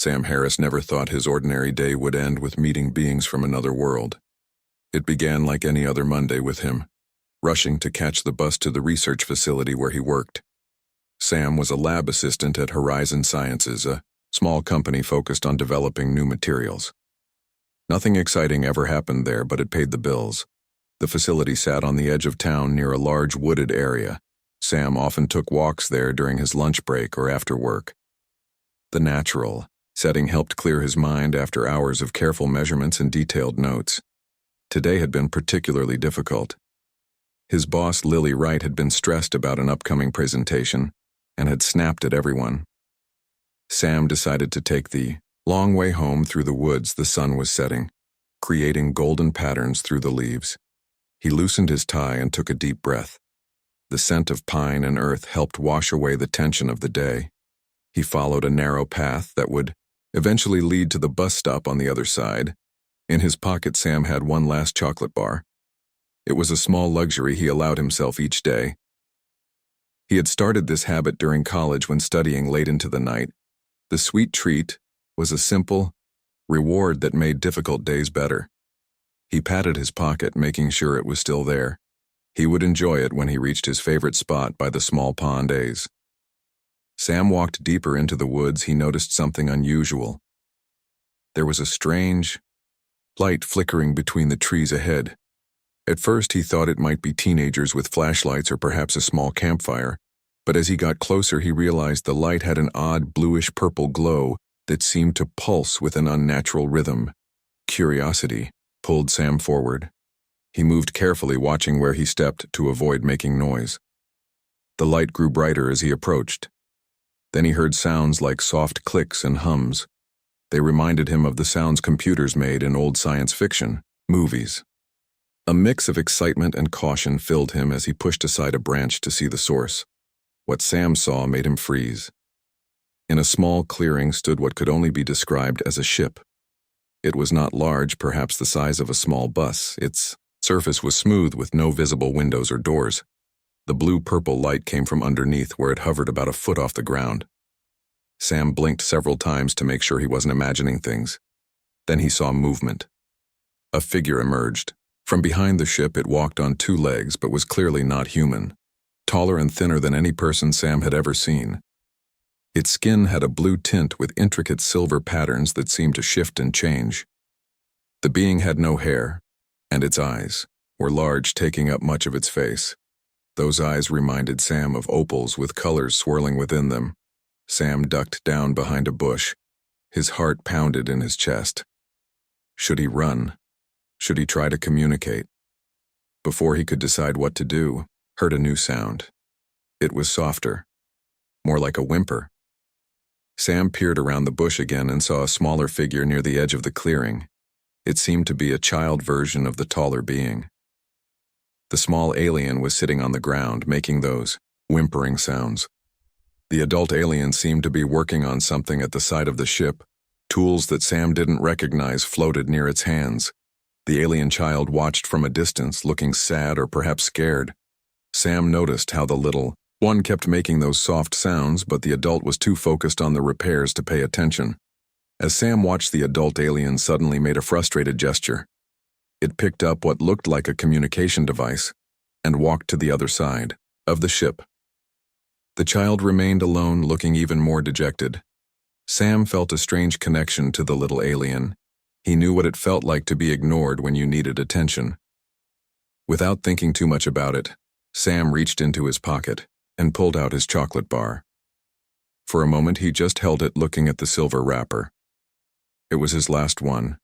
Sam Harris never thought his ordinary day would end with meeting beings from another world. It began like any other Monday with him, rushing to catch the bus to the research facility where he worked. Sam was a lab assistant at Horizon Sciences, a small company focused on developing new materials. Nothing exciting ever happened there, but it paid the bills. The facility sat on the edge of town near a large wooded area. Sam often took walks there during his lunch break or after work. The natural setting helped clear his mind after hours of careful measurements and detailed notes. Today had been particularly difficult. His boss, Lily Wright, had been stressed about an upcoming presentation and had snapped at everyone. Sam decided to take the long way home through the woods. The sun was setting, creating golden patterns through the leaves. He loosened his tie and took a deep breath. The scent of pine and earth helped wash away the tension of the day. He followed a narrow path that would eventually lead to the bus stop on the other side. In his pocket, Sam had one last chocolate bar. It was a small luxury he allowed himself each day. He had started this habit during college when studying late into the night. The sweet treat was a simple reward that made difficult days better. He patted his pocket, making sure it was still there. He would enjoy it when he reached his favorite spot by the small pond A's. Sam walked deeper into the woods. He noticed something unusual. There was a strange light flickering between the trees ahead. At first he thought it might be teenagers with flashlights or perhaps a small campfire, but as he got closer he realized the light had an odd bluish-purple glow that seemed to pulse with an unnatural rhythm. Curiosity pulled Sam forward. He moved carefully, watching where he stepped to avoid making noise. The light grew brighter as he approached. Then he heard sounds like soft clicks and hums. They reminded him of the sounds computers made in old science fiction movies. A mix of excitement and caution filled him as he pushed aside a branch to see the source. What Sam saw made him freeze. In a small clearing stood what could only be described as a ship. It was not large, perhaps the size of a small bus. Its surface was smooth with no visible windows or doors. The blue-purple light came from underneath, where it hovered about a foot off the ground. Sam blinked several times to make sure he wasn't imagining things. Then he saw movement. A figure emerged. From behind the ship, it walked on two legs but was clearly not human. Taller and thinner than any person Sam had ever seen. Its skin had a blue tint with intricate silver patterns that seemed to shift and change. The being had no hair, and its eyes were large, taking up much of its face. Those eyes reminded Sam of opals with colors swirling within them. Sam ducked down behind a bush. His heart pounded in his chest. Should he run? Should he try to communicate? Before he could decide what to do, heard a new sound. It was softer, more like a whimper. Sam peered around the bush again and saw a smaller figure near the edge of the clearing. It seemed to be a child version of the taller being. The small alien was sitting on the ground, making those whimpering sounds. The adult alien seemed to be working on something at the side of the ship. Tools that Sam didn't recognize floated near its hands. The alien child watched from a distance, looking sad or perhaps scared. Sam noticed how the little one kept making those soft sounds, but the adult was too focused on the repairs to pay attention. As Sam watched, the adult alien suddenly made a frustrated gesture. It picked up what looked like a communication device and walked to the other side of the ship. The child remained alone, looking even more dejected. Sam felt a strange connection to the little alien. He knew what it felt like to be ignored when you needed attention. Without thinking too much about it, Sam reached into his pocket and pulled out his chocolate bar. For a moment he just held it, looking at the silver wrapper. It was his last one,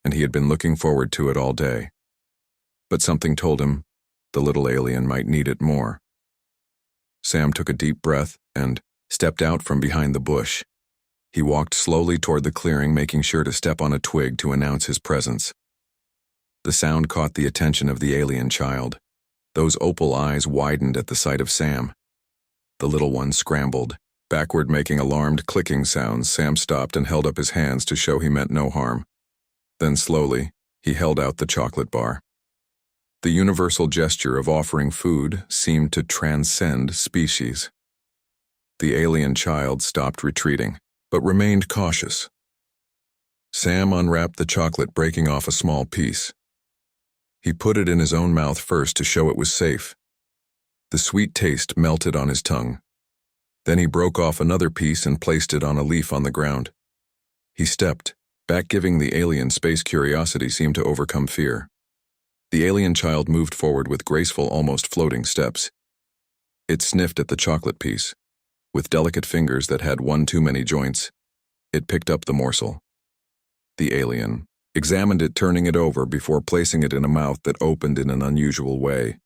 and he had been looking forward to it all day. But something told him the little alien might need it more. Sam took a deep breath and stepped out from behind the bush. He walked slowly toward the clearing, making sure to step on a twig to announce his presence. The sound caught the attention of the alien child. Those opal eyes widened at the sight of Sam. The little one scrambled backward, making alarmed clicking sounds. Sam stopped and held up his hands to show he meant no harm. Then slowly, he held out the chocolate bar. The universal gesture of offering food seemed to transcend species. The alien child stopped retreating. but remained cautious. Sam unwrapped the chocolate, breaking off a small piece. He put it in his own mouth first to show it was safe. The sweet taste melted on his tongue. Then he broke off another piece and placed it on a leaf on the ground. He stepped back, giving the alien space. Curiosity seemed to overcome fear. The alien child moved forward with graceful, almost floating steps. It sniffed at the chocolate piece. With delicate fingers that had one too many joints, it picked up the morsel. The alien examined it, turning it over before placing it in a mouth that opened in an unusual way.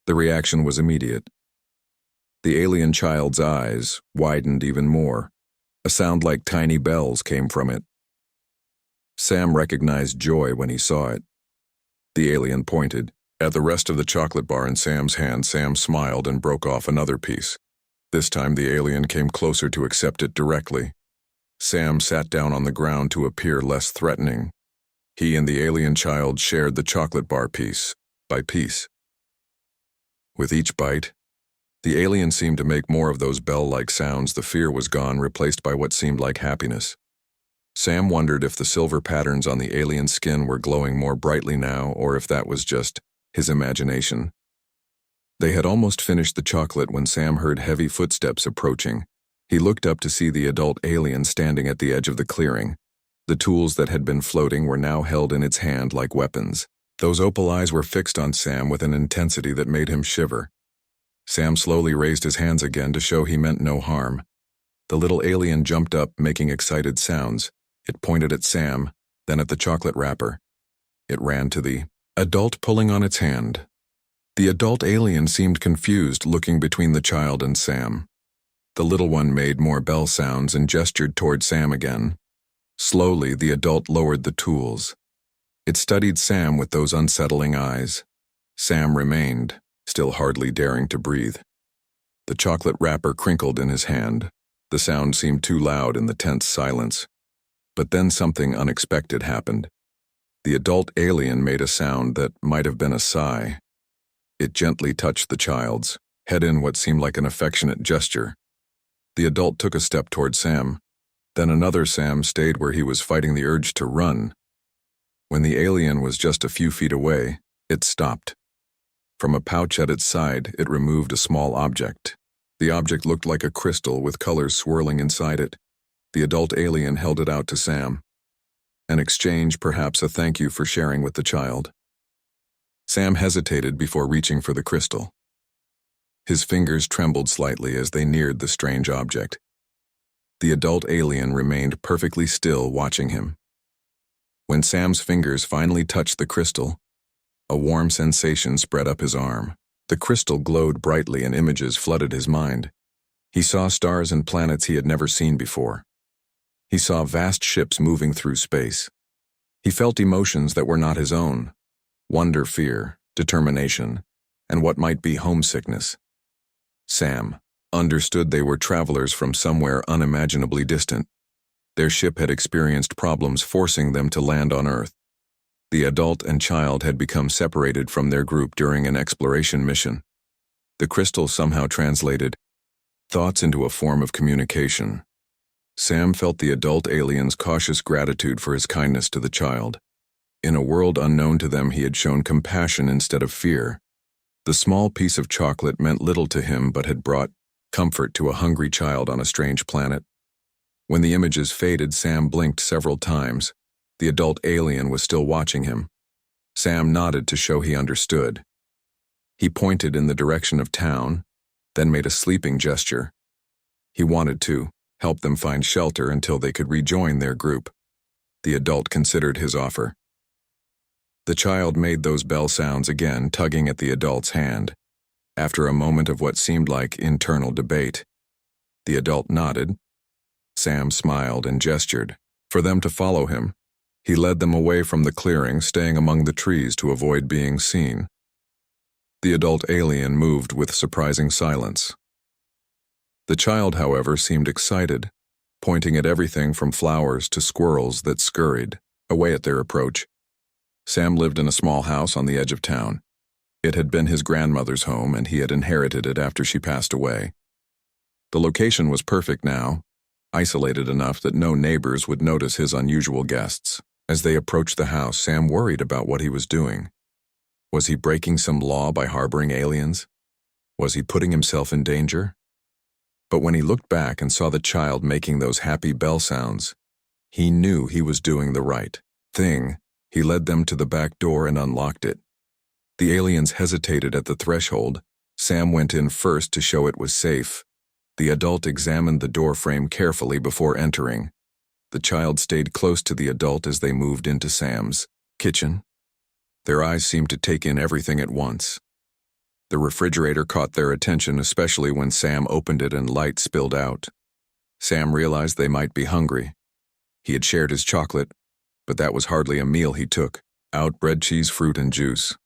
The reaction was immediate. The alien child's eyes widened even more. A sound like tiny bells came from it. Sam recognized joy when he saw it. The alien pointed at the rest of the chocolate bar in Sam's hand. Sam smiled and broke off another piece. This time the alien came closer to accept it directly. Sam sat down on the ground to appear less threatening. He and the alien child shared the chocolate bar piece by piece. With each bite, the alien seemed to make more of those bell-like sounds. The fear was gone, replaced by what seemed like happiness. Sam wondered if the silver patterns on the alien's skin were glowing more brightly now, or if that was just his imagination. They had almost finished the chocolate when Sam heard heavy footsteps approaching. He looked up to see the adult alien standing at the edge of the clearing. The tools that had been floating were now held in its hand like weapons. Those opal eyes were fixed on Sam with an intensity that made him shiver. Sam slowly raised his hands again to show he meant no harm. The little alien jumped up, making excited sounds. It pointed at Sam, then at the chocolate wrapper. It ran to the adult, pulling on its hand. The adult alien seemed confused, looking between the child and Sam. The little one made more bell sounds and gestured toward Sam again. Slowly, the adult lowered the tools. It studied Sam with those unsettling eyes. Sam remained, still hardly daring to breathe. The chocolate wrapper crinkled in his hand. The sound seemed too loud in the tense silence. But then something unexpected happened. The adult alien made a sound that might have been a sigh. It gently touched the child's head in what seemed like an affectionate gesture. The adult took a step toward Sam. Then another. Sam stayed where he was, fighting the urge to run. When the alien was just a few feet away, it stopped. From a pouch at its side, it removed a small object. The object looked like a crystal with colors swirling inside it. The adult alien held it out to Sam. An exchange, perhaps a thank you for sharing with the child. Sam hesitated before reaching for the crystal. His fingers trembled slightly as they neared the strange object. The adult alien remained perfectly still, watching him. When Sam's fingers finally touched the crystal, a warm sensation spread up his arm. The crystal glowed brightly and images flooded his mind. He saw stars and planets he had never seen before. He saw vast ships moving through space. He felt emotions that were not his own: wonder, fear, determination, and what might be homesickness. Sam understood they were travelers from somewhere unimaginably distant. Their ship had experienced problems, forcing them to land on Earth. The adult and child had become separated from their group during an exploration mission. The crystal somehow translated thoughts into a form of communication. Sam felt the adult alien's cautious gratitude for his kindness to the child. In a world unknown to them, he had shown compassion instead of fear. The small piece of chocolate meant little to him, but had brought comfort to a hungry child on a strange planet. When the images faded, Sam blinked several times. The adult alien was still watching him. Sam nodded to show he understood. He pointed in the direction of town, then made a sleeping gesture. He wanted to help them find shelter until they could rejoin their group. The adult considered his offer. The child made those bell sounds again, tugging at the adult's hand. After a moment of what seemed like internal debate, the adult nodded. Sam smiled and gestured for them to follow him. He led them away from the clearing, staying among the trees to avoid being seen. The adult alien moved with surprising silence. The child, however, seemed excited, pointing at everything from flowers to squirrels that scurried away at their approach. Sam lived in a small house on the edge of town. It had been his grandmother's home, and he had inherited it after she passed away. The location was perfect now: isolated enough that no neighbors would notice his unusual guests. As they approached the house, Sam worried about what he was doing. Was he breaking some law by harboring aliens? Was he putting himself in danger? But when he looked back and saw the child making those happy bell sounds, he knew he was doing the right thing. He led them to the back door and unlocked it. The aliens hesitated at the threshold. Sam went in first to show it was safe. The adult examined the door frame carefully before entering. The child stayed close to the adult as they moved into Sam's kitchen. Their eyes seemed to take in everything at once. The refrigerator caught their attention, especially when Sam opened it and light spilled out. Sam realized they might be hungry. He had shared his chocolate, but that was hardly a meal he took. Out bread, cheese, fruit, and juice.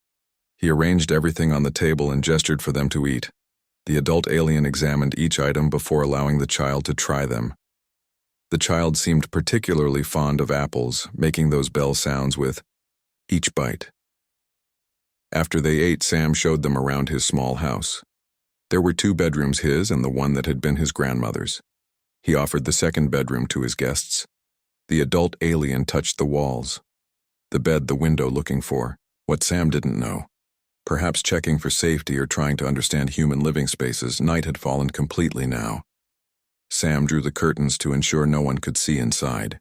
He arranged everything on the table and gestured for them to eat. The adult alien examined each item before allowing the child to try them. The child seemed particularly fond of apples, making those bell sounds with each bite. After they ate, Sam showed them around his small house. There were 2 bedrooms, his and the one that had been his grandmother's. He offered the second bedroom to his guests. The adult alien touched the walls. The bed, the window, looking for what Sam didn't know. Perhaps checking for safety or trying to understand human living spaces. Night had fallen completely now. Sam drew the curtains to ensure no one could see inside.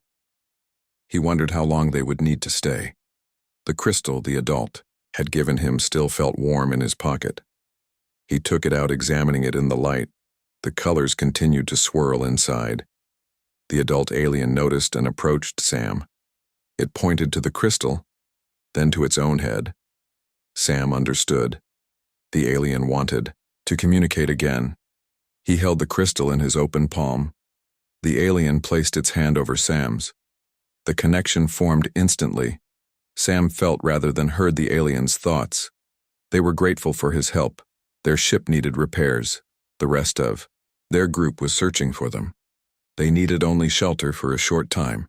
He wondered how long they would need to stay. The crystal the adult had given him still felt warm in his pocket. He took it out, examining it in the light. The colors continued to swirl inside. The adult alien noticed and approached Sam. It pointed to the crystal, then to its own head. Sam understood. The alien wanted to communicate again. He held the crystal in his open palm. The alien placed its hand over Sam's. The connection formed instantly. Sam felt rather than heard the alien's thoughts. They were grateful for his help. Their ship needed repairs. The rest of their group was searching for them. They needed only shelter for a short time.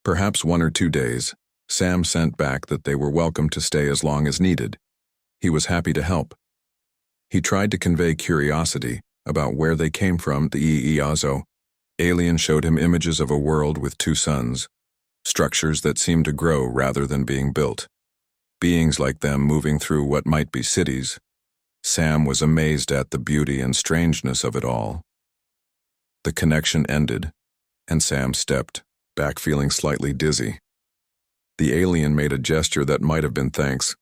Perhaps 1 or 2 days. Sam sent back that they were welcome to stay as long as needed. He was happy to help. He tried to convey curiosity about where they came from. The Iazo alien showed him images of a world with 2 suns, structures that seemed to grow rather than being built. Beings like them moving through what might be cities. Sam was amazed at the beauty and strangeness of it all. The connection ended, and Sam stepped back feeling slightly dizzy. The alien made a gesture that might have been thanks.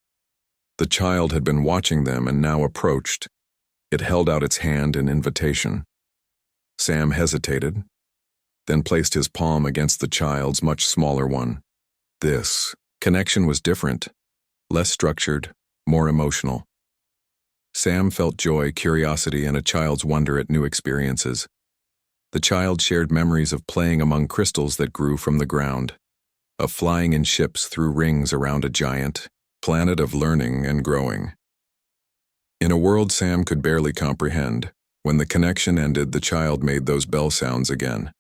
The child had been watching them and now approached. It held out its hand in invitation. Sam hesitated, then placed his palm against the child's much smaller one. This connection was different, less structured, more emotional. Sam felt joy, curiosity, and a child's wonder at new experiences. The child shared memories of playing among crystals that grew from the ground, of flying in ships through rings around a giant planet, of learning and growing. In a world Sam could barely comprehend, when the connection ended, the child made those bell sounds again.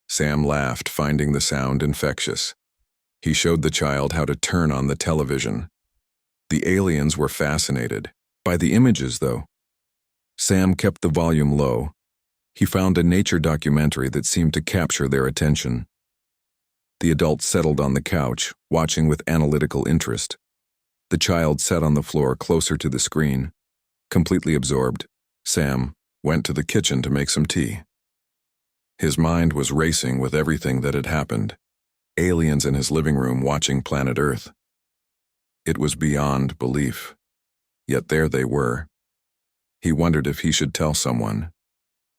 Sam laughed, finding the sound infectious. He showed the child how to turn on the television. The aliens were fascinated by the images, though. Sam kept the volume low. He found a nature documentary that seemed to capture their attention. The adult settled on the couch, watching with analytical interest. The child sat on the floor closer to the screen, completely absorbed. Sam went to the kitchen to make some tea. His mind was racing with everything that had happened. Aliens in his living room watching planet Earth. It was beyond belief. Yet there they were. He wondered if he should tell someone.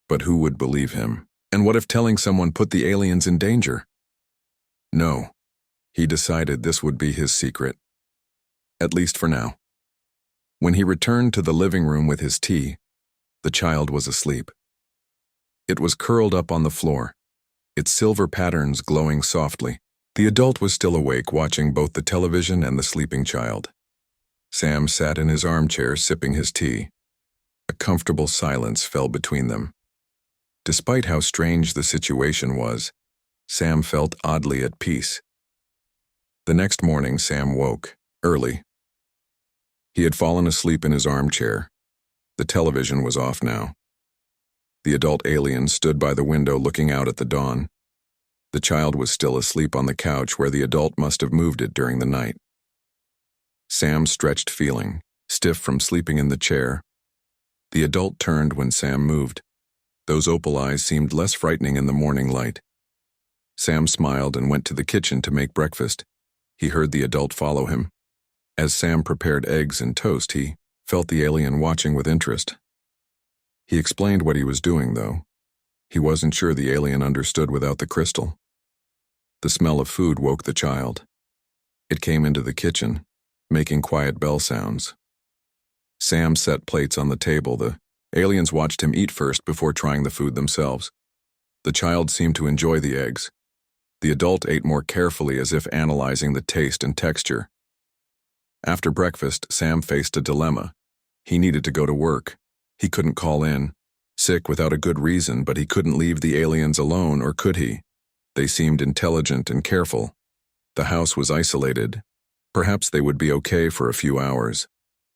But who would believe him? And what if telling someone put the aliens in danger? No. He decided this would be his secret. At least for now. When he returned to the living room with his tea, the child was asleep. It was curled up on the floor, its silver patterns glowing softly. The adult was still awake, watching both the television and the sleeping child. Sam sat in his armchair sipping his tea. A comfortable silence fell between them. Despite how strange the situation was, Sam felt oddly at peace. The next morning, Sam woke early. He had fallen asleep in his armchair. The television was off now. The adult alien stood by the window looking out at the dawn. The child was still asleep on the couch where the adult must have moved it during the night. Sam stretched, feeling stiff from sleeping in the chair. The adult turned when Sam moved. Those opal eyes seemed less frightening in the morning light. Sam smiled and went to the kitchen to make breakfast. He heard the adult follow him. As Sam prepared eggs and toast, he felt the alien watching with interest. He explained what he was doing, though. He wasn't sure the alien understood without the crystal. The smell of food woke the child. It came into the kitchen, making quiet bell sounds. Sam set plates on the table. The aliens watched him eat first before trying the food themselves. The child seemed to enjoy the eggs. The adult ate more carefully, as if analyzing the taste and texture. After breakfast, Sam faced a dilemma. He needed to go to work. He couldn't call in sick without a good reason, but he couldn't leave the aliens alone, or could he? They seemed intelligent and careful. The house was isolated. Perhaps they would be okay for a few hours.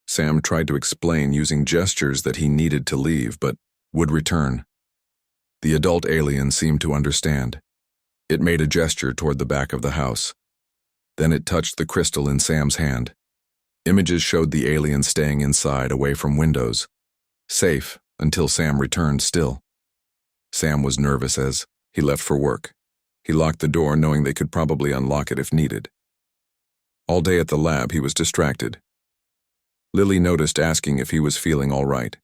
Sam tried to explain using gestures that he needed to leave, but would return. The adult alien seemed to understand. It made a gesture toward the back of the house. Then it touched the crystal in Sam's hand. Images showed the alien staying inside, away from windows. Safe, until Sam returned still. Sam was nervous as he left for work. He locked the door, knowing they could probably unlock it if needed. All day at the lab, he was distracted. Lily noticed, asking if he was feeling all right.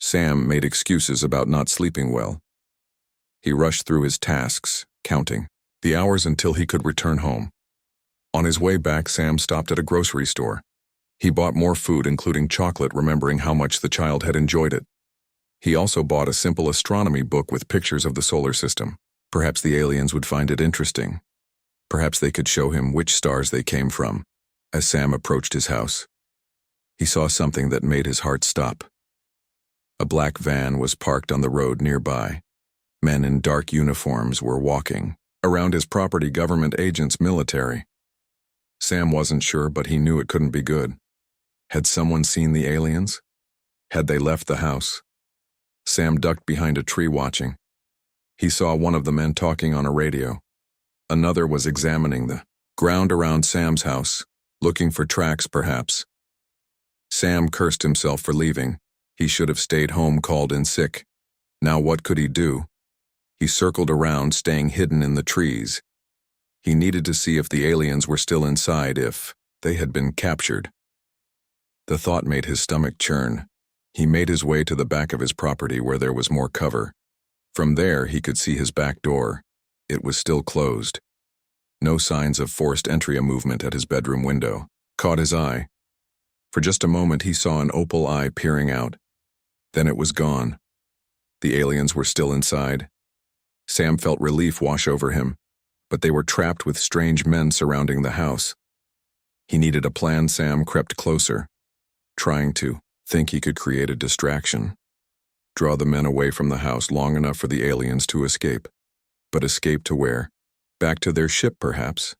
Sam made excuses about not sleeping well. He rushed through his tasks, counting the hours until he could return home. On his way back, Sam stopped at a grocery store. He bought more food, including chocolate, remembering how much the child had enjoyed it. He also bought a simple astronomy book with pictures of the solar system. Perhaps the aliens would find it interesting. Perhaps they could show him which stars they came from. As Sam approached his house, he saw something that made his heart stop. A black van was parked on the road nearby. Men in dark uniforms were walking around his property, government agents, military. Sam wasn't sure, but he knew it couldn't be good. Had someone seen the aliens? Had they left the house? Sam ducked behind a tree, watching. He saw one of the men talking on a radio. Another was examining the ground around Sam's house, looking for tracks, perhaps. Sam cursed himself for leaving. He should have stayed home, called in sick. Now what could he do? He circled around, staying hidden in the trees. He needed to see if the aliens were still inside, if they had been captured. The thought made his stomach churn. He made his way to the back of his property where there was more cover. From there, he could see his back door. It was still closed. No signs of forced entry. A movement at his bedroom window caught his eye. For just a moment, he saw an opal eye peering out. Then it was gone. The aliens were still inside. Sam felt relief wash over him, but they were trapped with strange men surrounding the house. He needed a plan. Sam crept closer, trying to think he could create a distraction. Draw the men away from the house long enough for the aliens to escape. But escape to where? Back to their ship, perhaps?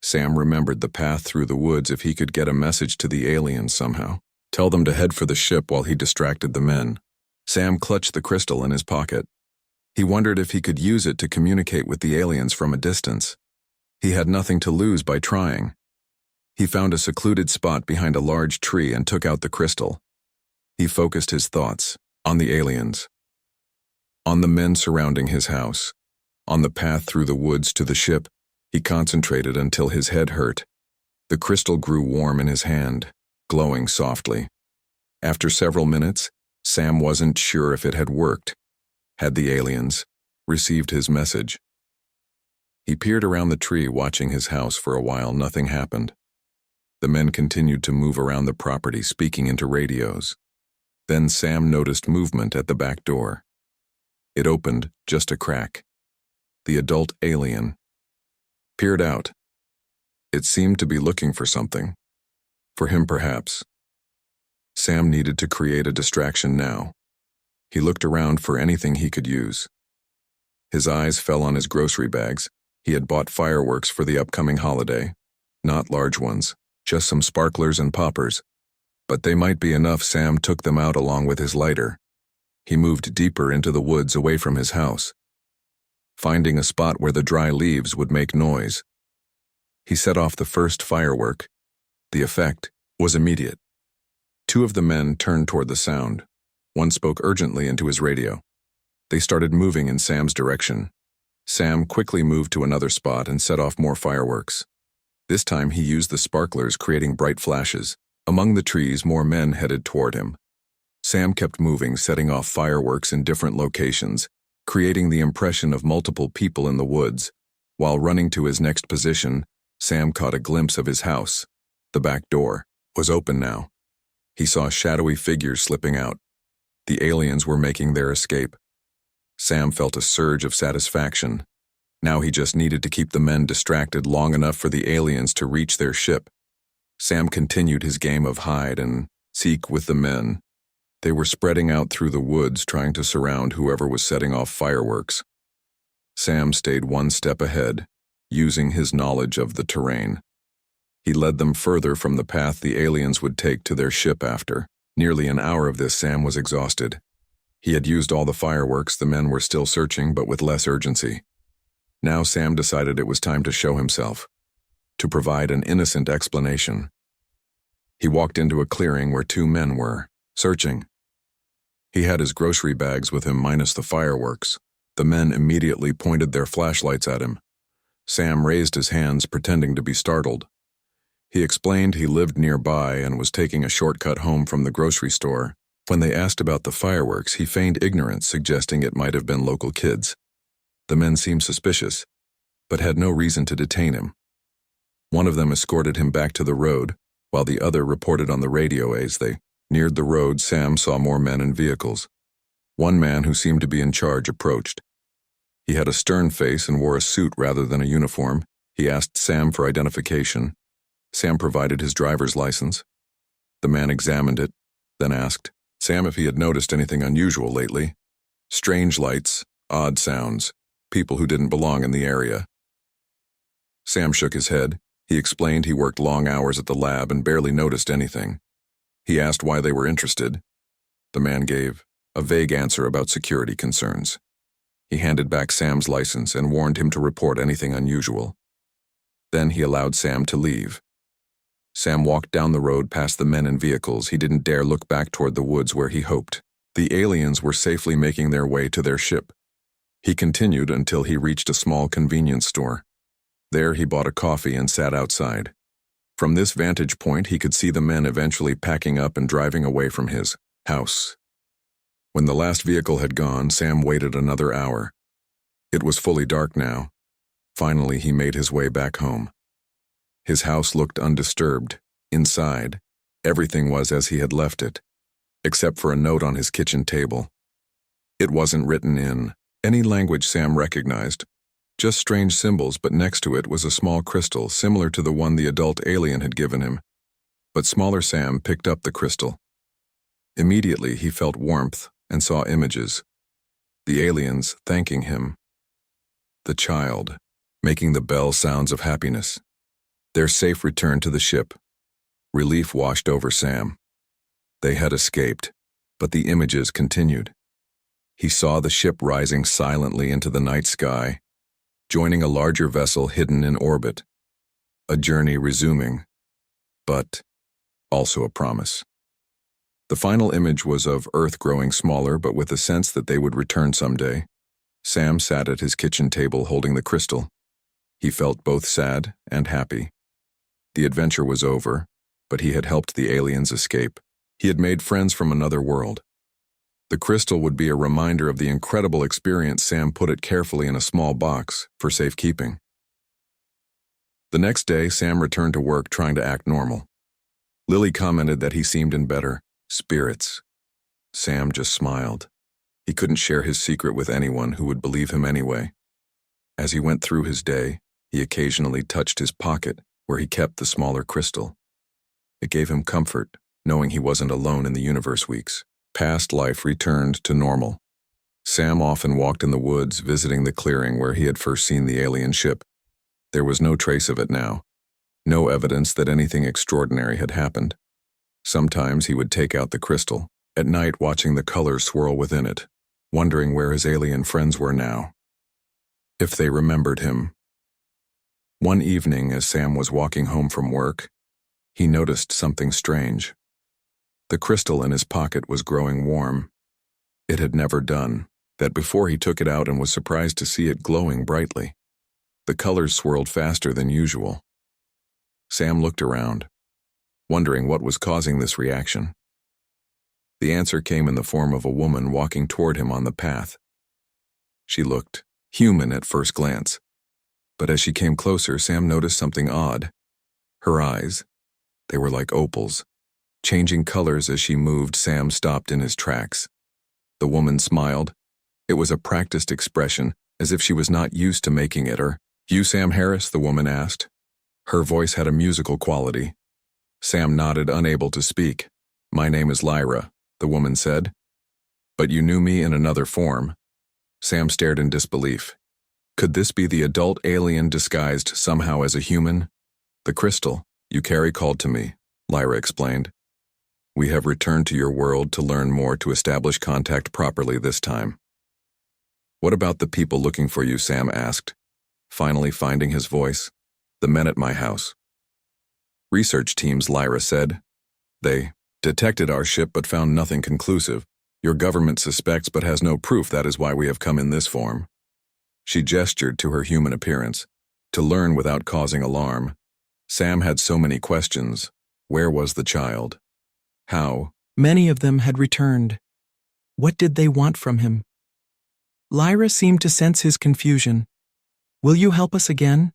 Sam remembered the path through the woods. If he could get a message to the aliens somehow, tell them to head for the ship while he distracted the men. Sam clutched the crystal in his pocket. He wondered if he could use it to communicate with the aliens from a distance. He had nothing to lose by trying. He found a secluded spot behind a large tree and took out the crystal. He focused his thoughts on the aliens, on the men surrounding his house, on the path through the woods to the ship. He concentrated until his head hurt. The crystal grew warm in his hand, glowing softly. After several minutes, Sam wasn't sure if it had worked. Had the aliens received his message? He peered around the tree, watching his house. For a while, nothing happened. The men continued to move around the property, speaking into radios. Then Sam noticed movement at the back door. It opened just a crack. The adult alien peered out. It seemed to be looking for something. For him, perhaps. Sam needed to create a distraction now. He looked around for anything he could use. His eyes fell on his grocery bags. He had bought fireworks for the upcoming holiday. Not large ones, just some sparklers and poppers. But they might be enough. Sam took them out along with his lighter. He moved deeper into the woods away from his house, finding a spot where the dry leaves would make noise. He set off the first firework. The effect was immediate. Two of the men turned toward the sound. One spoke urgently into his radio. They started moving in Sam's direction. Sam quickly moved to another spot and set off more fireworks. This time he used the sparklers, creating bright flashes. Among the trees, more men headed toward him. Sam kept moving, setting off fireworks in different locations, creating the impression of multiple people in the woods. While running to his next position, Sam caught a glimpse of his house. The back door was open now. He saw shadowy figures slipping out. The aliens were making their escape. Sam felt a surge of satisfaction. Now he just needed to keep the men distracted long enough for the aliens to reach their ship. Sam continued his game of hide and seek with the men. They were spreading out through the woods, trying to surround whoever was setting off fireworks. Sam stayed one step ahead, using his knowledge of the terrain. He led them further from the path the aliens would take to their ship after. Nearly an hour of this, Sam was exhausted. He had used all the fireworks. The men were still searching, but with less urgency. Now Sam decided it was time to show himself, to provide an innocent explanation. He walked into a clearing where two men were searching. He had his grocery bags with him minus the fireworks. The men immediately pointed their flashlights at him. Sam raised his hands, pretending to be startled. He explained he lived nearby and was taking a shortcut home from the grocery store. When they asked about the fireworks, he feigned ignorance, suggesting it might have been local kids. The men seemed suspicious, but had no reason to detain him. One of them escorted him back to the road, while the other reported on the radio. As they neared the road, Sam saw more men and vehicles. One man who seemed to be in charge approached. He had a stern face and wore a suit rather than a uniform. He asked Sam for identification. Sam provided his driver's license. The man examined it, then asked Sam if he had noticed anything unusual lately. Strange lights, odd sounds, people who didn't belong in the area. Sam shook his head. He explained he worked long hours at the lab and barely noticed anything. He asked why they were interested. The man gave a vague answer about security concerns. He handed back Sam's license and warned him to report anything unusual. Then he allowed Sam to leave. Sam walked down the road past the men and vehicles. He didn't dare look back toward the woods where he hoped. The aliens were safely making their way to their ship. He continued until he reached a small convenience store. There he bought a coffee and sat outside. From this vantage point, he could see the men eventually packing up and driving away from his house. When the last vehicle had gone, Sam waited another hour. It was fully dark now. Finally, he made his way back home. His house looked undisturbed. Inside, everything was as he had left it, except for a note on his kitchen table. It wasn't written in any language Sam recognized, just strange symbols, but next to it was a small crystal similar to the one the adult alien had given him. But smaller Sam picked up the crystal. Immediately, he felt warmth and saw images. The aliens thanking him. The child making the bell sounds of happiness. Their safe return to the ship. Relief washed over Sam. They had escaped, but the images continued. He saw the ship rising silently into the night sky, joining a larger vessel hidden in orbit. A journey resuming, but also a promise. The final image was of Earth growing smaller, but with a sense that they would return someday. Sam sat at his kitchen table holding the crystal. He felt both sad and happy. The adventure was over, but he had helped the aliens escape. He had made friends from another world. The crystal would be a reminder of the incredible experience. Sam put it carefully in a small box for safekeeping. The next day, Sam returned to work trying to act normal. Lily commented that he seemed in better spirits. Sam just smiled. He couldn't share his secret with anyone who would believe him anyway. As he went through his day, he occasionally touched his pocket where he kept the smaller crystal. It gave him comfort, knowing he wasn't alone in the universe weeks. Past life returned to normal. Sam often walked in the woods, visiting the clearing where he had first seen the alien ship. There was no trace of it now. No evidence that anything extraordinary had happened. Sometimes he would take out the crystal, at night watching the colors swirl within it, wondering where his alien friends were now. If they remembered him. One evening, as Sam was walking home from work, he noticed something strange. The crystal in his pocket was growing warm. It had never done that before. He took it out and was surprised to see it glowing brightly. The colors swirled faster than usual. Sam looked around, wondering what was causing this reaction. The answer came in the form of a woman walking toward him on the path. She looked human at first glance, but as she came closer, Sam noticed something odd. Her eyes, they were like opals, changing colors as she moved. Sam stopped in his tracks. The woman smiled. It was a practiced expression, as if she was not used to making it. "Are you Sam Harris?" the woman asked. Her voice had a musical quality. Sam nodded, unable to speak. "My name is Lyra," the woman said. "But you knew me in another form." Sam stared in disbelief. Could this be the adult alien disguised somehow as a human? "The crystal you carry called to me," Lyra explained. "We have returned to your world to learn more, to establish contact properly this time." "What about the people looking for you?" Sam asked, finally finding his voice. "The men at my house." "Research teams," Lyra said. "They detected our ship but found nothing conclusive. Your government suspects but has no proof. That is why we have come in this form." She gestured to her human appearance, to learn without causing alarm. Sam had so many questions. Where was the child? How? Many of them had returned. What did they want from him? Lyra seemed to sense his confusion. "Will you help us again?"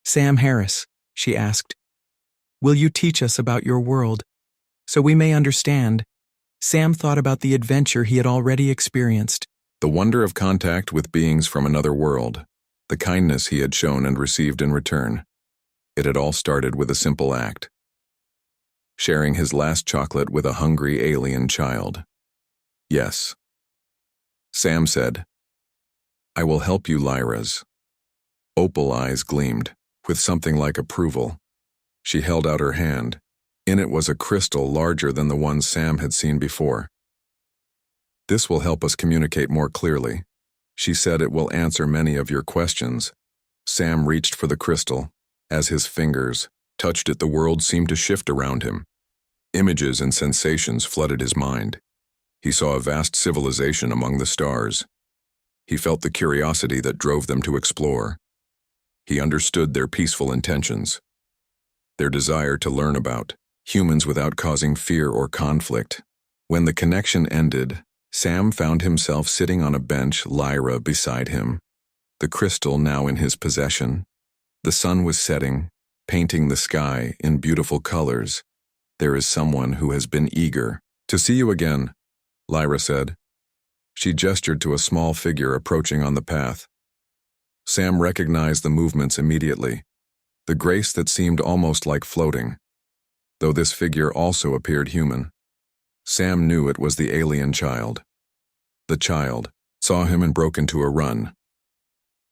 "Sam Harris," she asked. "Will you teach us about your world, so we may understand?" Sam thought about the adventure he had already experienced. The wonder of contact with beings from another world, the kindness he had shown and received in return. It had all started with a simple act. Sharing his last chocolate with a hungry alien child. "Yes," Sam said. "I will help you." Lyra's opal eyes gleamed with something like approval. She held out her hand. In it was a crystal larger than the one Sam had seen before. "This will help us communicate more clearly," she said. "It will answer many of your questions." Sam reached for the crystal. As his fingers touched it, the world seemed to shift around him. Images and sensations flooded his mind. He saw a vast civilization among the stars. He felt the curiosity that drove them to explore. He understood their peaceful intentions, their desire to learn about humans without causing fear or conflict. When the connection ended, Sam found himself sitting on a bench, Lyra beside him, the crystal now in his possession. The sun was setting, painting the sky in beautiful colors. "There is someone who has been eager to see you again," Lyra said. She gestured to a small figure approaching on the path. Sam recognized the movements immediately, the grace that seemed almost like floating. Though this figure also appeared human, Sam knew it was the alien child. The child saw him and broke into a run.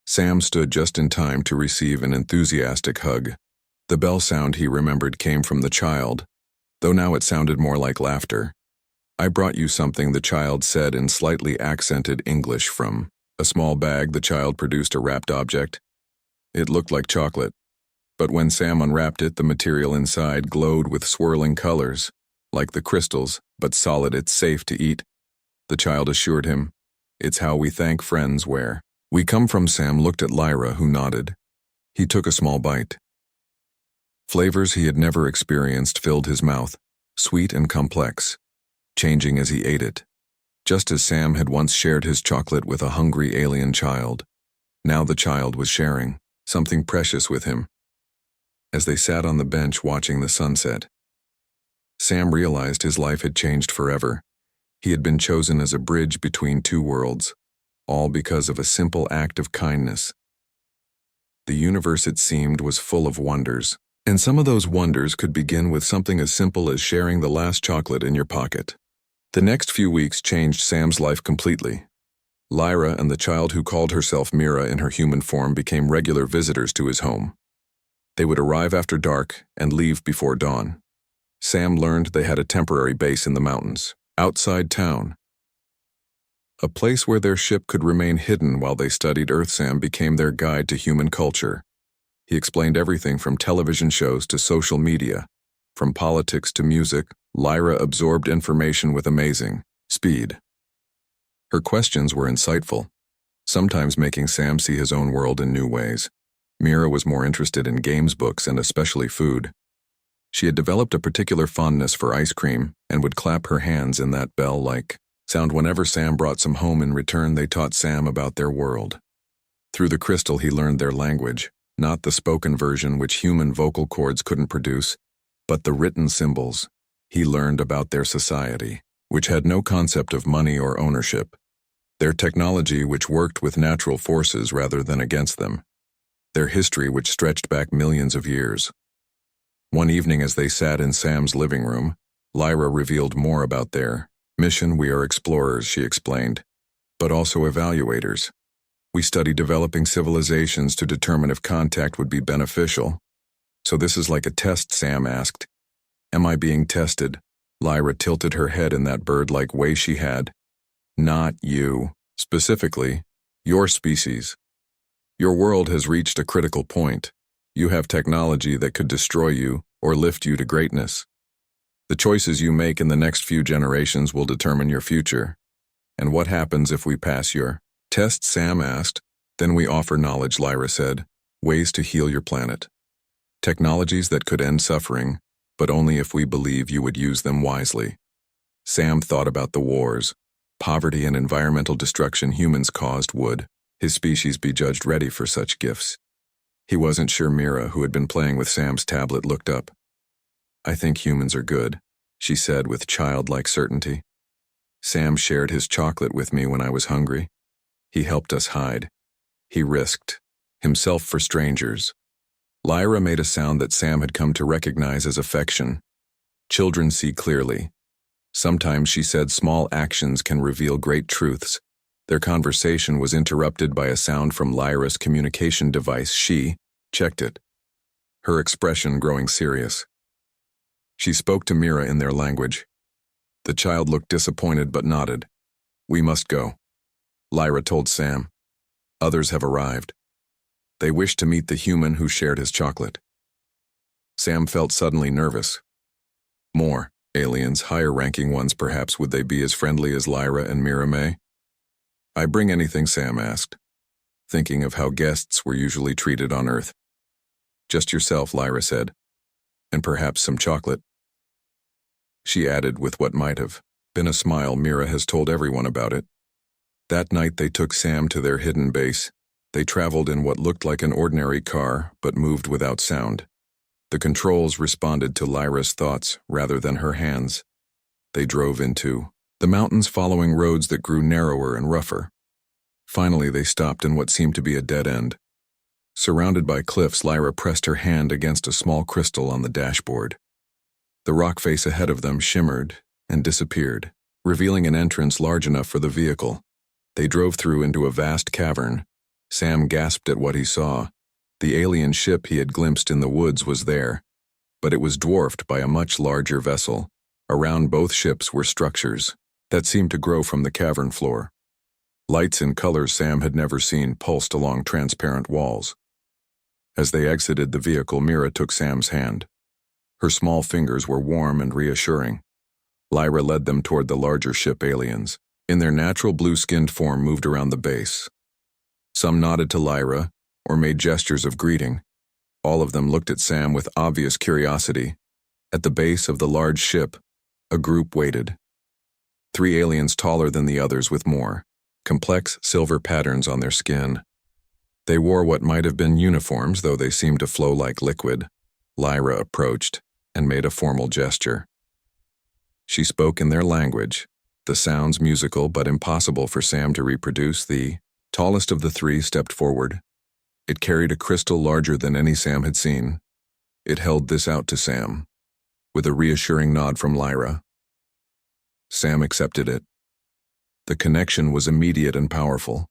Sam stood just in time to receive an enthusiastic hug. The bell sound he remembered came from the child, though now it sounded more like laughter. "I brought you something," the child said in slightly accented English. From a small bag, the child produced a wrapped object. It looked like chocolate, but when Sam unwrapped it, the material inside glowed with swirling colors, like the crystals, but solid. "It's safe to eat," the child assured him. "It's how we thank friends where we come from." Sam looked at Lyra, who nodded. He took a small bite. Flavors he had never experienced filled his mouth, sweet and complex, changing as he ate it. Just as Sam had once shared his chocolate with a hungry alien child, now the child was sharing something precious with him. As they sat on the bench watching the sunset, Sam realized his life had changed forever. He had been chosen as a bridge between two worlds, all because of a simple act of kindness. The universe, it seemed, was full of wonders, and some of those wonders could begin with something as simple as sharing the last chocolate in your pocket. The next few weeks changed Sam's life completely. Lyra and the child who called herself Mira in her human form became regular visitors to his home. They would arrive after dark and leave before dawn. Sam learned they had a temporary base in the mountains, Outside town. A place where their ship could remain hidden while they studied Earth. Sam became their guide to human culture. He explained everything from television shows to social media, from politics to music. Lyra absorbed information with amazing speed. Her questions were insightful, sometimes making Sam see his own world in new ways. Mira was more interested in games, books, and especially food. She had developed a particular fondness for ice cream and would clap her hands in that bell-like sound whenever Sam brought some home. In return, they taught Sam about their world. Through the crystal, he learned their language, not the spoken version which human vocal cords couldn't produce, but the written symbols. He learned about their society, which had no concept of money or ownership, their technology which worked with natural forces rather than against them, their history which stretched back millions of years. One evening as they sat in Sam's living room, Lyra revealed more about their mission. We are explorers, she explained, but also evaluators. We study developing civilizations to determine if contact would be beneficial. So this is like a test, Sam asked. Am I being tested? Lyra tilted her head in that bird-like way she had. Not you. Specifically, your species. Your world has reached a critical point. You have technology that could destroy you or lift you to greatness. The choices you make in the next few generations will determine your future. And what happens if we pass your test? Sam asked. Then we offer knowledge, Lyra said. Ways to heal your planet. Technologies that could end suffering, but only if we believe you would use them wisely. Sam thought about the wars, poverty, and environmental destruction humans caused. Would his species be judged ready for such gifts? He wasn't sure. Mira, who had been playing with Sam's tablet, looked up. I think humans are good, she said with childlike certainty. Sam shared his chocolate with me when I was hungry. He helped us hide. He risked himself for strangers. Lyra made a sound that Sam had come to recognize as affection. Children see clearly. Sometimes, she said, small actions can reveal great truths. Their conversation was interrupted by a sound from Lyra's communication device. She checked it, her expression growing serious. She spoke to Mira in their language. The child looked disappointed but nodded. We must go, Lyra told Sam. Others have arrived. They wish to meet the human who shared his chocolate. Sam felt suddenly nervous. More aliens, higher-ranking ones perhaps. Would they be as friendly as Lyra and Mira may? I bring anything? Sam asked, thinking of how guests were usually treated on Earth. Just yourself, Lyra said, and perhaps some chocolate. She added with what might have been a smile, Mira has told everyone about it. That night they took Sam to their hidden base. They traveled in what looked like an ordinary car, but moved without sound. The controls responded to Lyra's thoughts rather than her hands. They drove into the mountains, following roads that grew narrower and rougher. Finally, they stopped in what seemed to be a dead end. Surrounded by cliffs, Lyra pressed her hand against a small crystal on the dashboard. The rock face ahead of them shimmered and disappeared, revealing an entrance large enough for the vehicle. They drove through into a vast cavern. Sam gasped at what he saw. The alien ship he had glimpsed in the woods was there, but it was dwarfed by a much larger vessel. Around both ships were structures that seemed to grow from the cavern floor. Lights and colors Sam had never seen pulsed along transparent walls. As they exited the vehicle, Mira took Sam's hand. Her small fingers were warm and reassuring. Lyra led them toward the larger ship. Aliens, in their natural blue-skinned form, moved around the base. Some nodded to Lyra or made gestures of greeting. All of them looked at Sam with obvious curiosity. At the base of the large ship, a group waited. 3 aliens taller than the others with more complex silver patterns on their skin. They wore what might have been uniforms, though they seemed to flow like liquid. Lyra approached and made a formal gesture. She spoke in their language, the sounds musical but impossible for Sam to reproduce. The tallest of the 3 stepped forward. It carried a crystal larger than any Sam had seen. It held this out to Sam, with a reassuring nod from Lyra. Sam accepted it. The connection was immediate and powerful.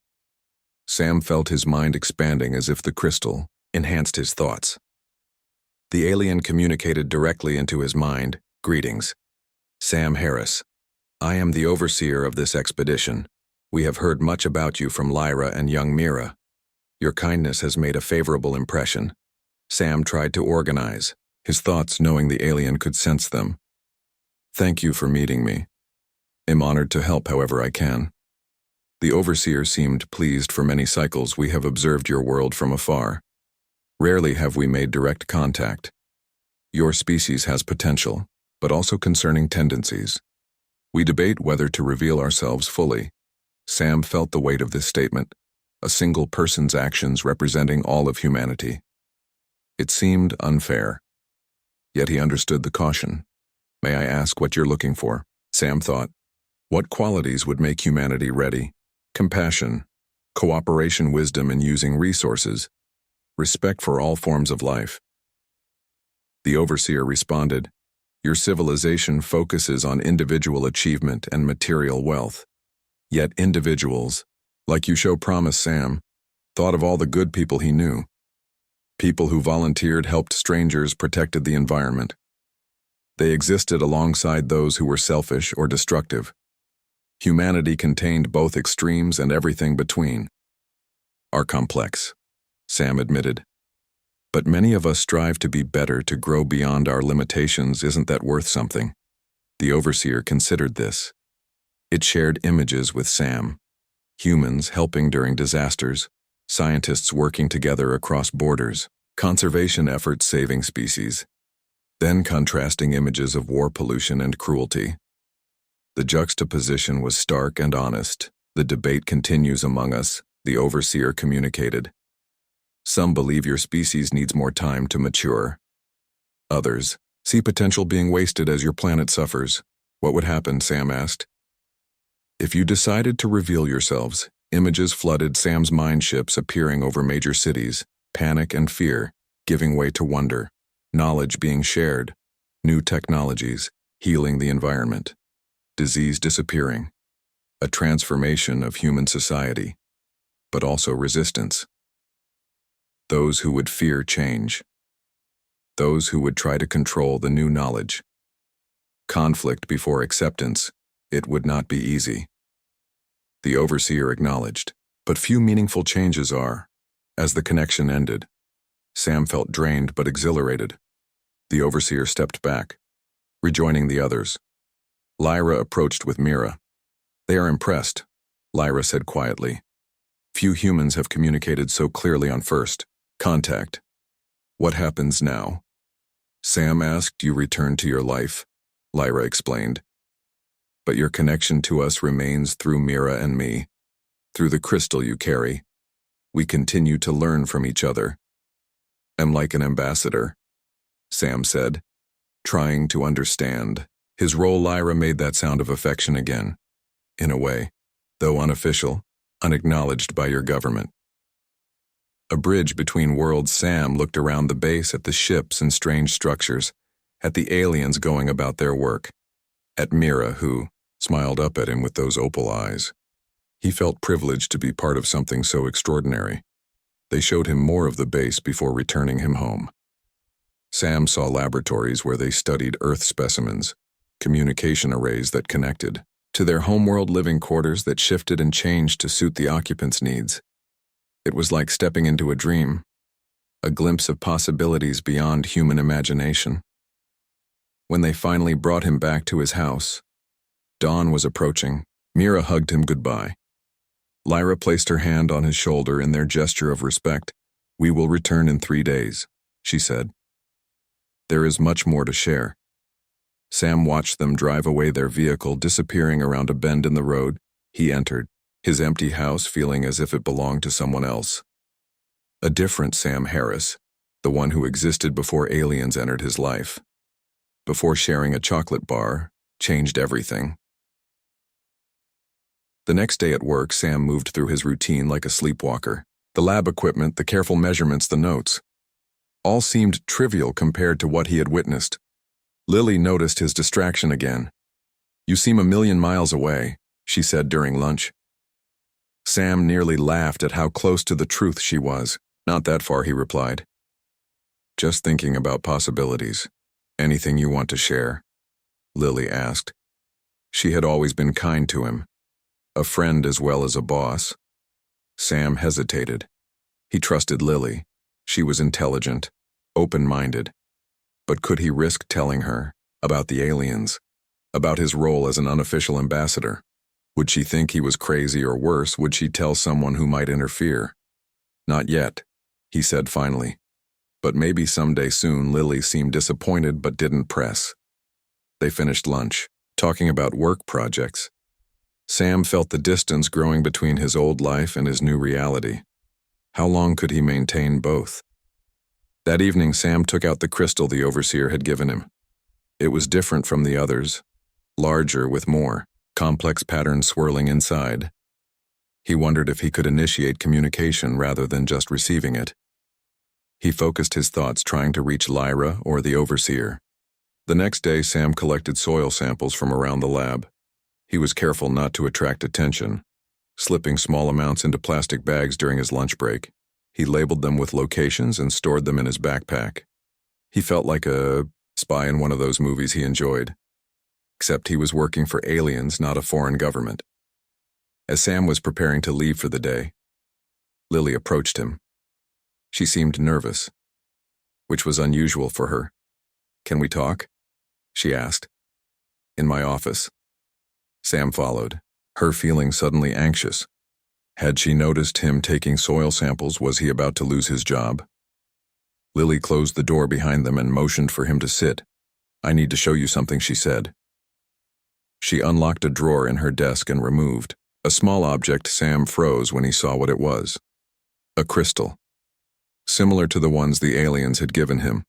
Sam felt his mind expanding as if the crystal enhanced his thoughts. The alien communicated directly into his mind. Greetings. Sam Harris. I am the overseer of this expedition. We have heard much about you from Lyra and young Mira. Your kindness has made a favorable impression. Sam tried to organize, his thoughts knowing the alien could sense them. Thank you for meeting me. I'm honored to help however I can. The overseer seemed pleased. For many cycles we have observed your world from afar. Rarely have we made direct contact. Your species has potential, but also concerning tendencies. We debate whether to reveal ourselves fully. Sam felt the weight of this statement, a single person's actions representing all of humanity. It seemed unfair. Yet he understood the caution. May I ask what you're looking for? Sam thought. What qualities would make humanity ready? Compassion, cooperation, wisdom in using resources, respect for all forms of life. The overseer responded, Your civilization focuses on individual achievement and material wealth. Yet individuals, like you show promise, Sam, thought of all the good people he knew. People who volunteered, helped strangers, protected the environment. They existed alongside those who were selfish or destructive. Humanity contained both extremes and everything between. Are complex, Sam admitted. But many of us strive to be better, to grow beyond our limitations. Isn't that worth something? The overseer considered this. It shared images with Sam. Humans helping during disasters, scientists working together across borders, conservation efforts saving species. Then contrasting images of war, pollution, and cruelty. The juxtaposition was stark and honest. The debate continues among us, the overseer communicated. Some believe your species needs more time to mature. Others see potential being wasted as your planet suffers. What would happen? Sam asked. If you decided to reveal yourselves, images flooded Sam's mind, ships appearing over major cities, panic and fear, giving way to wonder, knowledge being shared, new technologies, healing the environment. Disease disappearing, a transformation of human society, but also resistance. Those who would fear change. Those who would try to control the new knowledge. Conflict before acceptance. It would not be easy. The overseer acknowledged, but few meaningful changes are. As the connection ended, Sam felt drained but exhilarated. The overseer stepped back, rejoining the others. Lyra approached with Mira. They are impressed, Lyra said quietly. Few humans have communicated so clearly on first contact. What happens now? Sam asked. You return to your life, Lyra explained. But your connection to us remains through Mira and me, through the crystal you carry. We continue to learn from each other. I'm like an ambassador, Sam said, trying to understand. His role. Lyra made that sound of affection again. In a way, though unofficial, unacknowledged by your government. A bridge between worlds. Sam looked around the base at the ships and strange structures, at the aliens going about their work, at Mira, who smiled up at him with those opal eyes. He felt privileged to be part of something so extraordinary. They showed him more of the base before returning him home. Sam saw laboratories where they studied Earth specimens, communication arrays that connected, to their homeworld, living quarters that shifted and changed to suit the occupants' needs. It was like stepping into a dream, a glimpse of possibilities beyond human imagination. When they finally brought him back to his house, dawn was approaching. Mira hugged him goodbye. Lyra placed her hand on his shoulder in their gesture of respect. We will return in 3 days, she said. There is much more to share. Sam watched them drive away, their vehicle disappearing around a bend in the road. He entered, his empty house feeling as if it belonged to someone else. A different Sam Harris, the one who existed before aliens entered his life. Before sharing a chocolate bar, changed everything. The next day at work, Sam moved through his routine like a sleepwalker. The lab equipment, the careful measurements, the notes. All seemed trivial compared to what he had witnessed. Lily noticed his distraction again. You seem a million miles away, she said during lunch. Sam nearly laughed at how close to the truth she was. Not that far, he replied. Just thinking about possibilities. Anything you want to share? Lily asked. She had always been kind to him, a friend as well as a boss. Sam hesitated. He trusted Lily. She was intelligent, open-minded. But could he risk telling her about the aliens, about his role as an unofficial ambassador? Would she think he was crazy, or worse, would she tell someone who might interfere? Not yet, he said finally. But maybe someday soon. Lily seemed disappointed but didn't press. They finished lunch, talking about work projects. Sam felt the distance growing between his old life and his new reality. How long could he maintain both? That evening, Sam took out the crystal the overseer had given him. It was different from the others, larger with more complex patterns swirling inside. He wondered if he could initiate communication rather than just receiving it. He focused his thoughts trying to reach Lyra or the overseer. The next day, Sam collected soil samples from around the lab. He was careful not to attract attention, slipping small amounts into plastic bags during his lunch break. He labeled them with locations and stored them in his backpack. He felt like a spy in one of those movies he enjoyed. Except he was working for aliens, not a foreign government. As Sam was preparing to leave for the day, Lily approached him. She seemed nervous, which was unusual for her. "Can we talk?" she asked. "In my office." Sam followed, her feeling suddenly anxious. Had she noticed him taking soil samples? Was he about to lose his job? Lily closed the door behind them and motioned for him to sit. "I need to show you something," she said. She unlocked a drawer in her desk and removed a small object. Sam froze when he saw what it was. A crystal. Similar to the ones the aliens had given him.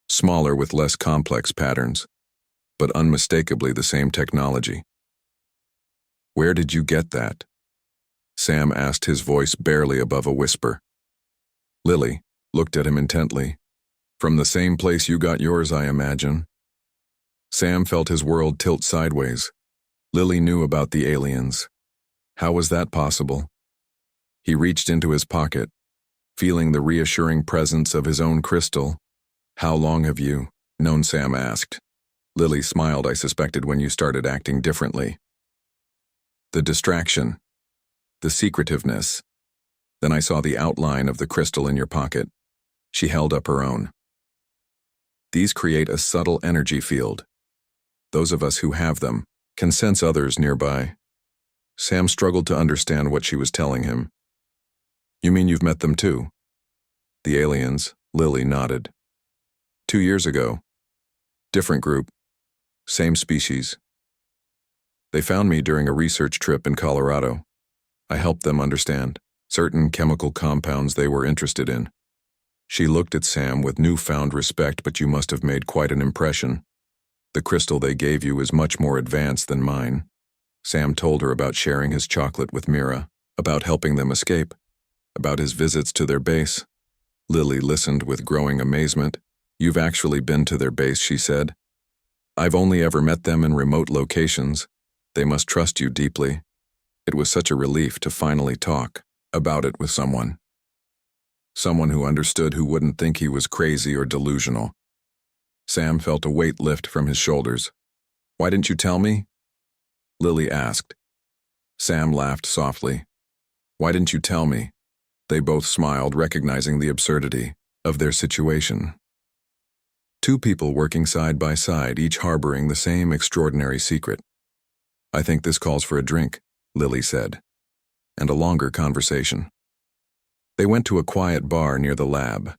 Smaller with less complex patterns, but unmistakably the same technology. "Where did you get that?" Sam asked, his voice barely above a whisper. Lily looked at him intently. "From the same place you got yours, I imagine." Sam felt his world tilt sideways. Lily knew about the aliens. How was that possible? He reached into his pocket, feeling the reassuring presence of his own crystal. "How long have you known?" Sam asked. Lily smiled. "I suspected when you started acting differently. The distraction, the secretiveness. Then I saw the outline of the crystal in your pocket." She held up her own. "These create a subtle energy field. Those of us who have them can sense others nearby." Sam struggled to understand what she was telling him. "You mean you've met them too?" "The aliens," Lily nodded. 2 years ago. Different group. Same species. They found me during a research trip in Colorado. I helped them understand certain chemical compounds they were interested in." She looked at Sam with newfound respect. "But you must have made quite an impression. The crystal they gave you is much more advanced than mine." Sam told her about sharing his chocolate with Mira, about helping them escape, about his visits to their base. Lily listened with growing amazement. "You've actually been to their base," she said. "I've only ever met them in remote locations. They must trust you deeply." It was such a relief to finally talk about it with someone. Someone who understood, who wouldn't think he was crazy or delusional. Sam felt a weight lift from his shoulders. "Why didn't you tell me?" Lily asked. Sam laughed softly. "Why didn't you tell me?" They both smiled, recognizing the absurdity of their situation. Two people working side by side, each harboring the same extraordinary secret. "I think this calls for a drink," Lily said, and a longer conversation. They went to a quiet bar near the lab.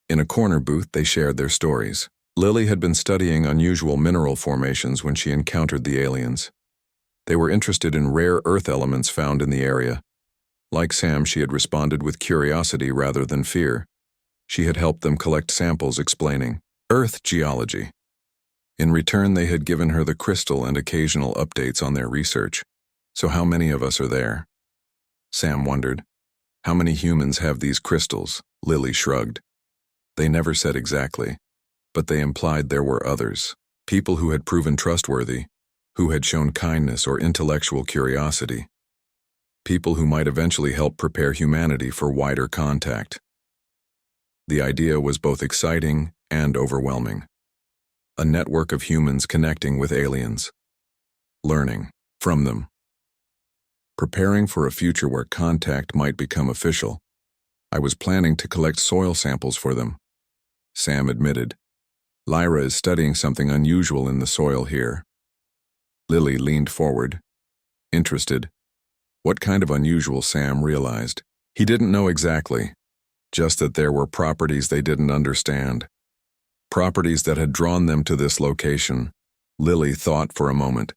In a corner booth, they shared their stories. Lily had been studying unusual mineral formations when she encountered the aliens. They were interested in rare earth elements found in the area. Like Sam, she had responded with curiosity rather than fear. She had helped them collect samples explaining Earth geology. In return, they had given her the crystal and occasional updates on their research. So how many of us are there? Sam wondered. How many humans have these crystals? Lily shrugged. They never said exactly, but they implied there were others. People who had proven trustworthy, who had shown kindness or intellectual curiosity. People who might eventually help prepare humanity for wider contact. The idea was both exciting and overwhelming. A network of humans connecting with aliens. learning from them, preparing for a future where contact might become official. I was planning to collect soil samples for them, Sam admitted. Lyra is studying something unusual in the soil here. Lily leaned forward, interested. What kind of unusual, Sam realized. He didn't know exactly, just that there were properties they didn't understand. Properties that had drawn them to this location. Lily thought for a moment.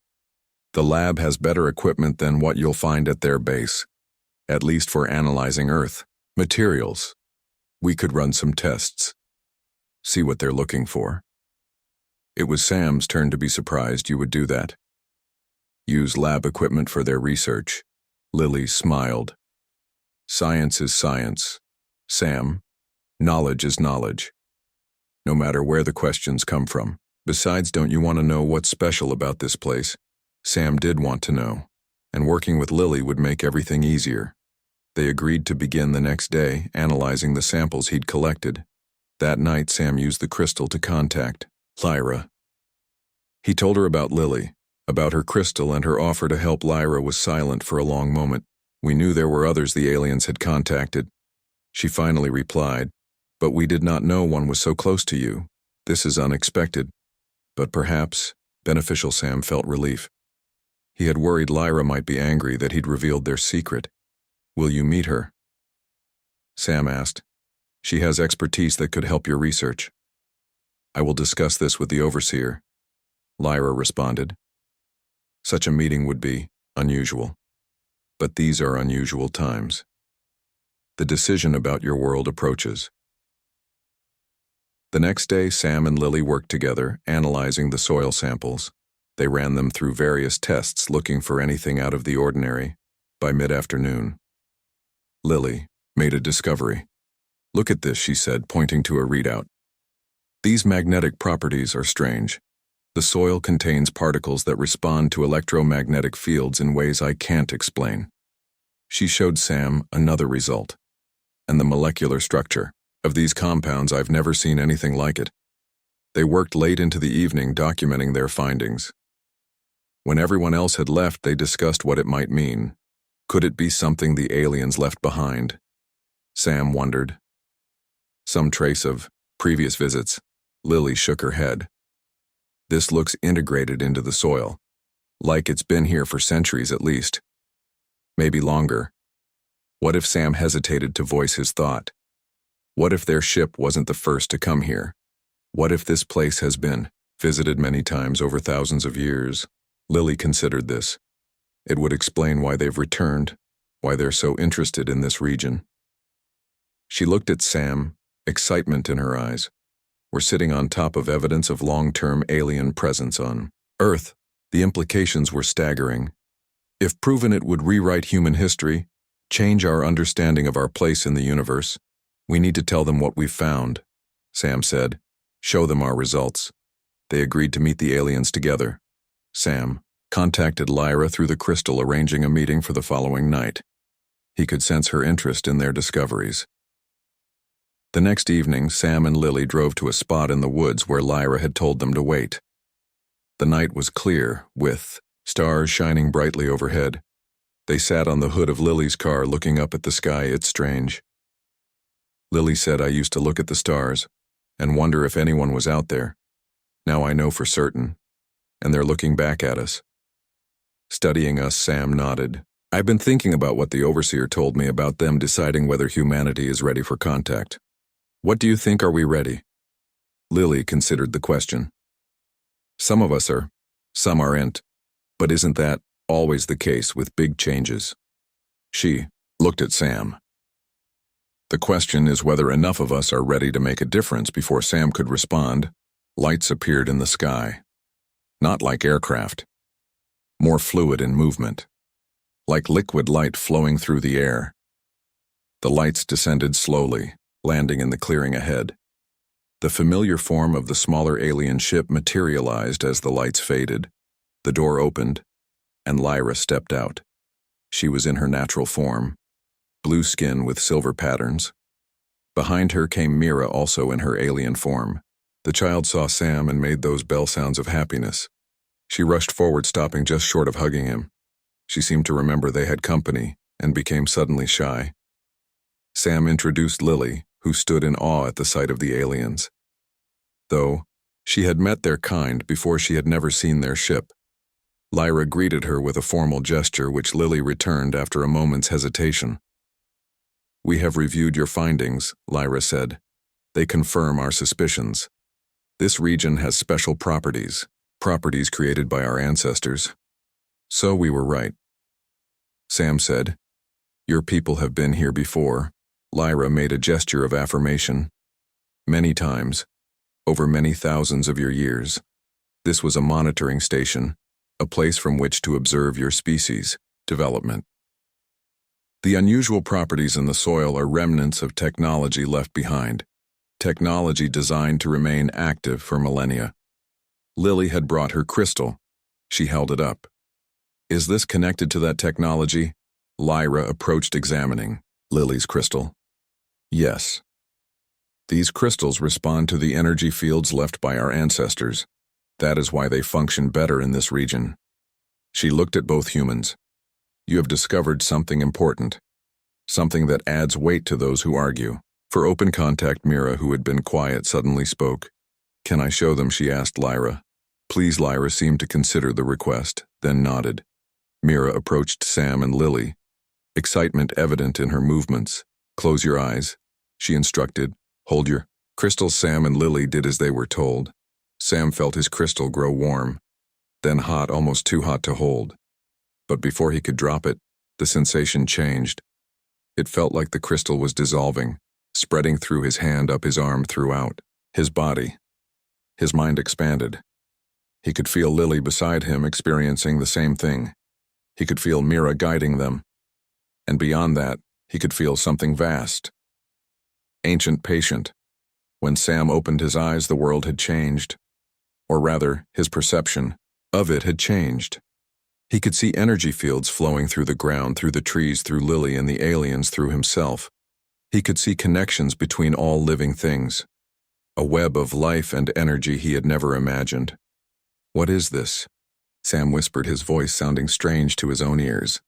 The lab has better equipment than what you'll find at their base, at least for analyzing Earth materials. We could run some tests, see what they're looking for. It was Sam's turn to be surprised you would do that. Use lab equipment for their research. Lily smiled. Science is science, Sam. Knowledge is knowledge, no matter where the questions come from. Besides, don't you want to know what's special about this place? Sam did want to know, and working with Lily would make everything easier. They agreed to begin the next day, analyzing the samples he'd collected. That night, Sam used the crystal to contact Lyra. He told her about Lily, about her crystal, and her offer to help. Lyra was silent for a long moment. We knew there were others the aliens had contacted. She finally replied, but we did not know one was so close to you. This is unexpected, but perhaps beneficial. Sam felt relief. He had worried Lyra might be angry that he'd revealed their secret. Will you meet her? Sam asked. She has expertise that could help your research. I will discuss this with the overseer, Lyra responded. Such a meeting would be unusual. But these are unusual times. The decision about your world approaches. The next day, Sam and Lily worked together, analyzing the soil samples. They ran them through various tests, looking for anything out of the ordinary. By mid-afternoon, Lily made a discovery. Look at this, she said, pointing to a readout. These magnetic properties are strange. The soil contains particles that respond to electromagnetic fields in ways I can't explain. She showed Sam another result. And the molecular structure of these compounds, I've never seen anything like it. They worked late into the evening documenting their findings. When everyone else had left, they discussed what it might mean. Could it be something the aliens left behind? Sam wondered. Some trace of previous visits. Lily shook her head. This looks integrated into the soil, like it's been here for centuries at least. Maybe longer. What if Sam hesitated to voice his thought? What if their ship wasn't the first to come here? What if this place has been visited many times over thousands of years? Lily considered this. It would explain why they've returned, why they're so interested in this region. She looked at Sam, excitement in her eyes. We're sitting on top of evidence of long-term alien presence on Earth. The implications were staggering. If proven, it would rewrite human history, change our understanding of our place in the universe. We need to tell them what we've found, Sam said. Show them our results. They agreed to meet the aliens together. Sam contacted Lyra through the crystal, arranging a meeting for the following night. He could sense her interest in their discoveries. The next evening, Sam and Lily drove to a spot in the woods where Lyra had told them to wait. The night was clear, with stars shining brightly overhead. They sat on the hood of Lily's car looking up at the sky. It's strange. Lily said, I used to look at the stars and wonder if anyone was out there. Now I know for certain, and they're looking back at us. Studying us, Sam nodded. I've been thinking about what the overseer told me about them deciding whether humanity is ready for contact. What do you think? Are we ready? Lily considered the question. Some of us are, some aren't. But isn't that always the case with big changes? She looked at Sam. The question is whether enough of us are ready to make a difference. Before Sam could respond, lights appeared in the sky. Not like aircraft. More fluid in movement. Like liquid light flowing through the air. The lights descended slowly, landing in the clearing ahead. The familiar form of the smaller alien ship materialized as the lights faded. The door opened, and Lyra stepped out. She was in her natural form, blue skin with silver patterns. Behind her came Mira, also in her alien form. The child saw Sam and made those bell sounds of happiness. She rushed forward, stopping just short of hugging him. She seemed to remember they had company and became suddenly shy. Sam introduced Lily, who stood in awe at the sight of the aliens. Though she had met their kind before, she had never seen their ship. Lyra greeted her with a formal gesture, which Lily returned after a moment's hesitation. "We have reviewed your findings," Lyra said. "They confirm our suspicions. This region has special properties created by our ancestors. So we were right." Sam said, "Your people have been here before." Lyra made a gesture of affirmation. "Many times, over many thousands of your years. This was a monitoring station, a place from which to observe your species' development. The unusual properties in the soil are remnants of technology left behind, technology designed to remain active for millennia." Lily had brought her crystal. She held it up. "Is this connected to that technology?" Lyra approached, examining Lily's crystal. "Yes. These crystals respond to the energy fields left by our ancestors. That is why they function better in this region." She looked at both humans. "You have discovered something important, something that adds weight to those who argue." For open contact, Mira, who had been quiet, suddenly spoke. "Can I show them?" she asked Lyra. "Please." Lyra seemed to consider the request, then nodded. Mira approached Sam and Lily, excitement evident in her movements. "Close your eyes," she instructed. "Hold your crystals." Sam and Lily did as they were told. Sam felt his crystal grow warm, then hot, almost too hot to hold. But before he could drop it, the sensation changed. It felt like the crystal was dissolving, spreading through his hand, up his arm, throughout his body. His mind expanded. He could feel Lily beside him experiencing the same thing. He could feel Mira guiding them. And beyond that, he could feel something vast, ancient, patient. When Sam opened his eyes, the world had changed. Or rather, his perception of it had changed. He could see energy fields flowing through the ground, through the trees, through Lily and the aliens, through himself. He could see connections between all living things, a web of life and energy he had never imagined. "What is this?" Sam whispered, his voice sounding strange to his own ears.